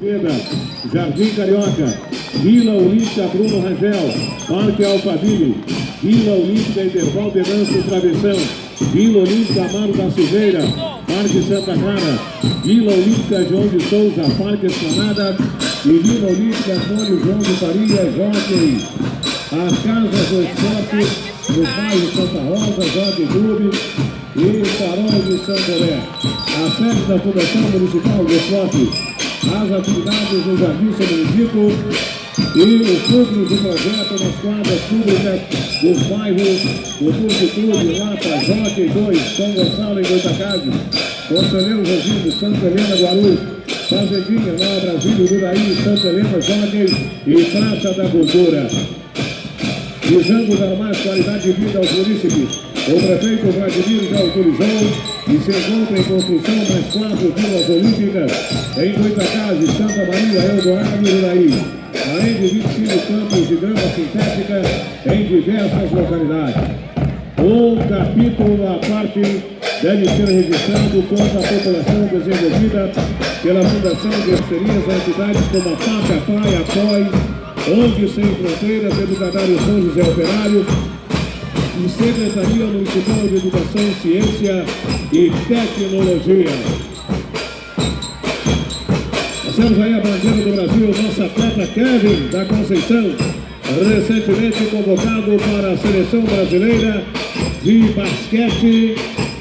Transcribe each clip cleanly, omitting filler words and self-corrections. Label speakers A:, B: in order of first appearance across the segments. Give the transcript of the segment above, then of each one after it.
A: Esquerda, Jardim Carioca, Vila Olímpica Bruno Rangel, Parque Alphaville, Vila Olímpica Interval Venâncio Travessão, Vila Olímpica Amaro da Silveira, Parque Santa Clara, Vila Olímpica João de Souza, Parque Esplanada e Vila Olímpica Antônio João de Faria, Jockey. As casas do esporte nos bairros Santa Rosa, Jockey Clube e Farol de Santoré. A sede da Fundação Municipal de Esporte. As atividades no Jardim São Benedito e o núcleo do projeto nas quadras públicas dos bairros do Turco Clube, Lapa, Jockey 2, São Gonçalo e Goitacazes, Conselheiro Regime, Santa Helena, Guarulhos, Fazendinha, Nova Brasília, Uraí, Santa Helena, Jockey e Praça da Cultura. Visando dar mais qualidade de vida aos munícipes, o prefeito Vladimir já autorizou e se encontra em construção mais 4 vilas olímpicas em Goitacazes, Santa Maria, Eldorado e Uraí, além de 25 campos de grama sintética em diversas localidades. Um capítulo à parte deve ser registrado contra a população desenvolvida pela Fundação de Parcerias a entidades como a PAC, a PAI, a POI, ONG Sem Fronteiras, Educatário São José Operário e Secretaria Municipal de Educação, Ciência e Tecnologia. Nós temos aí a bandeira do Brasil, nosso atleta Kevin da Conceição, recentemente convocado para a Seleção Brasileira de Basquete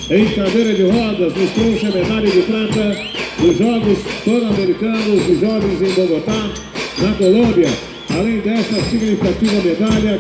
A: em cadeira de rodas, nos trouxe a medalha de prata dos Jogos Pan-Americanos de Jovens em Bogotá, na Colômbia. Além dessa significativa medalha,